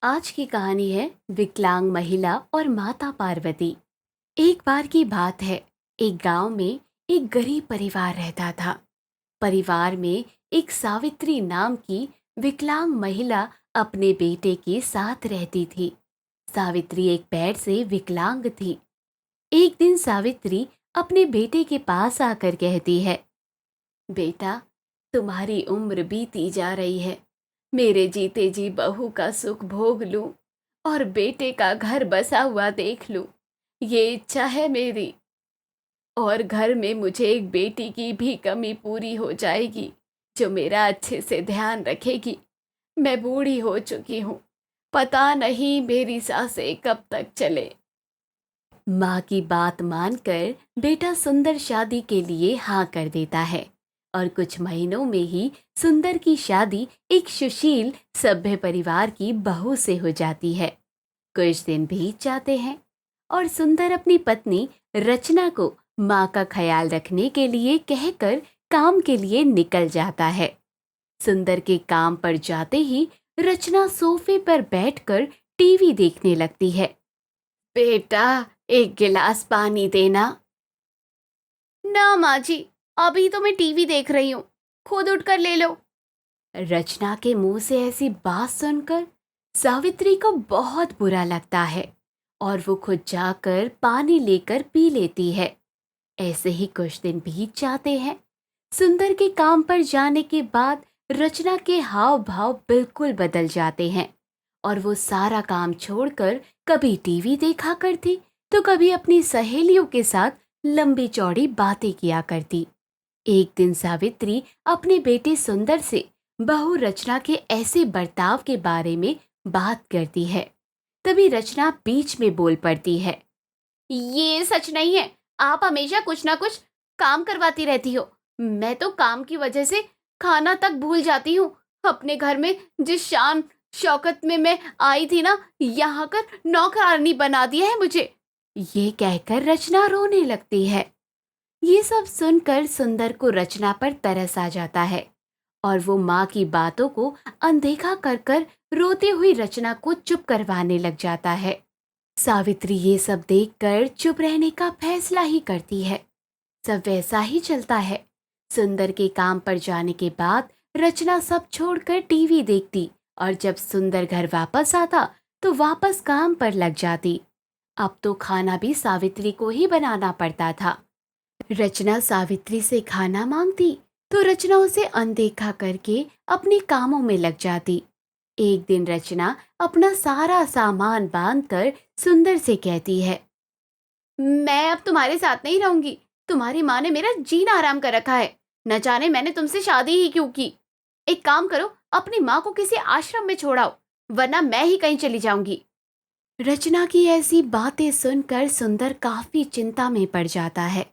आज की कहानी है विकलांग महिला और माता पार्वती। एक बार की बात है, एक गांव में एक गरीब परिवार रहता था। परिवार में एक सावित्री नाम की विकलांग महिला अपने बेटे के साथ रहती थी। सावित्री एक पैर से विकलांग थी। एक दिन सावित्री अपने बेटे के पास आकर कहती है, बेटा, तुम्हारी उम्र बीती जा रही है। मेरे जीते जी बहू का सुख भोग लूं और बेटे का घर बसा हुआ देख लूं, ये इच्छा है मेरी। और घर में मुझे एक बेटी की भी कमी पूरी हो जाएगी, जो मेरा अच्छे से ध्यान रखेगी। मैं बूढ़ी हो चुकी हूँ, पता नहीं मेरी सांसें कब तक चले। माँ की बात मानकर बेटा सुंदर शादी के लिए हाँ कर देता है और कुछ महीनों में ही सुंदर की शादी एक सुशील सभ्य परिवार की बहू से हो जाती है। कुछ दिन बीत जाते हैं और सुंदर अपनी पत्नी रचना को माँ का ख्याल रखने के लिए कहकर काम के लिए निकल जाता है। सुंदर के काम पर जाते ही रचना सोफे पर बैठकर टीवी देखने लगती है। बेटा, एक गिलास पानी देना। ना माँ जी, अभी तो मैं टीवी देख रही हूँ, खुद उठकर ले लो। रचना के मुंह से ऐसी बात सुनकर सावित्री को बहुत बुरा लगता है और वो खुद जाकर पानी लेकर पी लेती है। ऐसे ही कुछ दिन बीत जाते हैं। सुंदर के काम पर जाने के बाद रचना के हाव भाव बिल्कुल बदल जाते हैं और वो सारा काम छोड़कर कभी टीवी देखा करती तो कभी अपनी सहेलियों के साथ लंबी चौड़ी बातें किया करती। एक दिन सावित्री अपने बेटे सुंदर से बहू रचना के ऐसे बर्ताव के बारे में बात करती है। तभी रचना बीच में बोल पड़ती है, ये सच नहीं है। आप हमेशा कुछ ना कुछ काम करवाती रहती हो। मैं तो काम की वजह से खाना तक भूल जाती हूँ। अपने घर में जिस शान शौकत में मैं आई थी ना, यहाँ कर नौकरानी बना दिया है मुझे। ये कहकर रचना रोने लगती है। ये सब सुनकर सुंदर को रचना पर तरस आ जाता है और वो माँ की बातों को अनदेखा कर कर रोती हुई रचना को चुप करवाने लग जाता है। सावित्री ये सब देखकर चुप रहने का फैसला ही करती है। सब वैसा ही चलता है। सुंदर के काम पर जाने के बाद रचना सब छोड़कर टीवी देखती और जब सुंदर घर वापस आता तो वापस काम पर लग जाती। अब तो खाना भी सावित्री को ही बनाना पड़ता था। रचना सावित्री से खाना मांगती तो रचना उसे अनदेखा करके अपने कामों में लग जाती। एक दिन रचना अपना सारा सामान बांधकर सुंदर से कहती है, मैं अब तुम्हारे साथ नहीं रहूंगी। तुम्हारी माँ ने मेरा जीना आराम कर रखा है। न जाने मैंने तुमसे शादी ही क्यों की। एक काम करो, अपनी माँ को किसी आश्रम में छोड़ाओ, वरना मैं ही कहीं चली जाऊंगी। रचना की ऐसी बातें सुनकर सुंदर काफी चिंता में पड़ जाता है,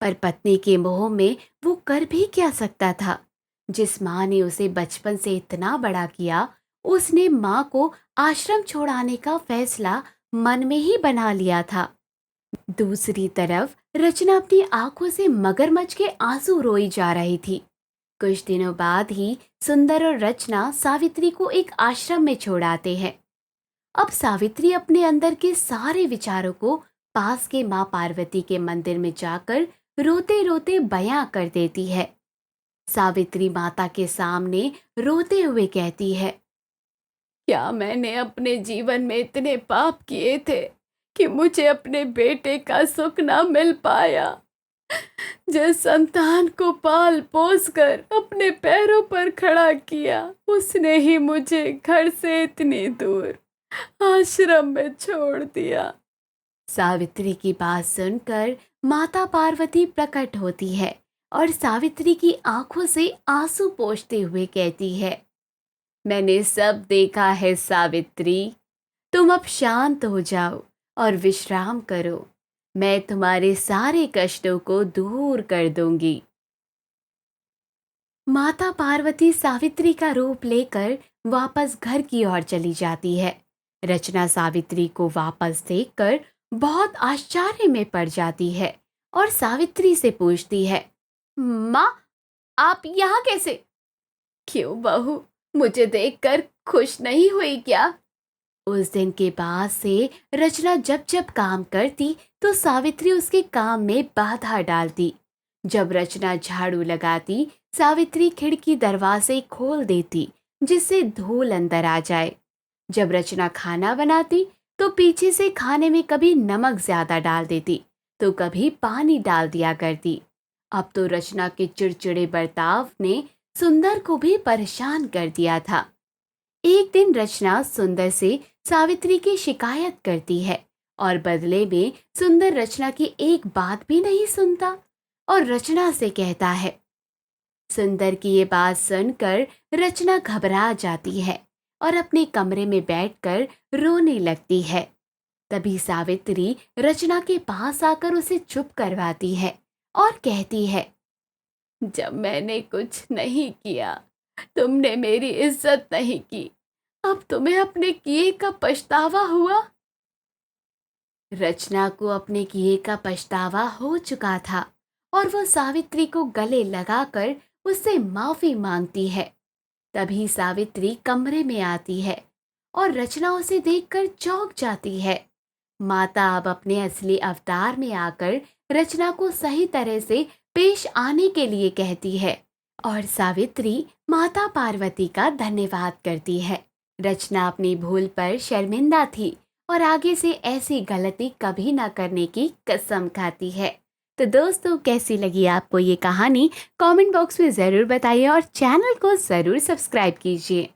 पर पत्नी के मोह में वो कर भी क्या सकता था। जिस माँ ने उसे बचपन से इतना बड़ा किया, उसने माँ को आश्रम छोड़ाने का फैसला मन में ही बना लिया था। दूसरी तरफ रचना अपनी आंखों से मगरमच्छ के आंसू रोई जा रही थी। कुछ दिनों बाद ही सुंदर और रचना सावित्री को एक आश्रम में छोड़ाते हैं। अब सावित्री अपने अंदर के सारे विचारों को पास के माँ पार्वती के मंदिर में जाकर रोते रोते बयां कर देती है। सावित्री माता के सामने रोते हुए कहती है, क्या मैंने अपने जीवन में इतने पाप किए थे कि मुझे अपने बेटे का सुख ना मिल पाया। जिस संतान को पाल पोस कर अपने पैरों पर खड़ा किया, उसने ही मुझे घर से इतनी दूर आश्रम में छोड़ दिया। सावित्री की बात सुनकर माता पार्वती प्रकट होती है और सावित्री की आंखों से आंसू पोंछते हुए कहती है, मैंने सब देखा है सावित्री, तुम अब शांत हो जाओ और विश्राम करो। मैं तुम्हारे सारे कष्टों को दूर कर दूंगी। माता पार्वती सावित्री का रूप लेकर वापस घर की ओर चली जाती है। रचना सावित्री को वापस देखकर बहुत आश्चर्य में पड़ जाती है और सावित्री से पूछती है, माँ, आप यहाँ कैसे? क्यों बहू, मुझे देखकर खुश नहीं हुई क्या? उस दिन के बाद से रचना जब जब काम करती तो सावित्री उसके काम में बाधा डालती। जब रचना झाड़ू लगाती, सावित्री खिड़की दरवाजे खोल देती जिससे धूल अंदर आ जाए। जब रचना खाना बनाती तो पीछे से खाने में कभी नमक ज्यादा डाल देती तो कभी पानी डाल दिया करती। अब तो रचना के चिड़चिड़े बर्ताव ने सुंदर को भी परेशान कर दिया था। एक दिन रचना सुंदर से सावित्री की शिकायत करती है और बदले में सुंदर रचना की एक बात भी नहीं सुनता और रचना से कहता है। सुंदर की ये बात सुनकर रचना घबरा जाती है और अपने कमरे में बैठकर रोने लगती है। तभी सावित्री रचना के पास आकर उसे चुप करवाती है और कहती है, जब मैंने कुछ नहीं किया, तुमने मेरी इज्जत नहीं की। अब तुम्हें अपने किए का पछतावा हुआ। रचना को अपने किए का पछतावा हो चुका था और वो सावित्री को गले लगाकर उससे माफी मांगती है। तभी सावित्री कमरे में आती है और रचना उसे देखकर चौंक जाती है। माता अब अपने असली अवतार में आकर रचना को सही तरह से पेश आने के लिए कहती है और सावित्री माता पार्वती का धन्यवाद करती है। रचना अपनी भूल पर शर्मिंदा थी और आगे से ऐसी गलती कभी ना करने की कसम खाती है। तो दोस्तों, कैसी लगी आपको ये कहानी? कमेंट बॉक्स में ज़रूर बताइए और चैनल को ज़रूर सब्सक्राइब कीजिए।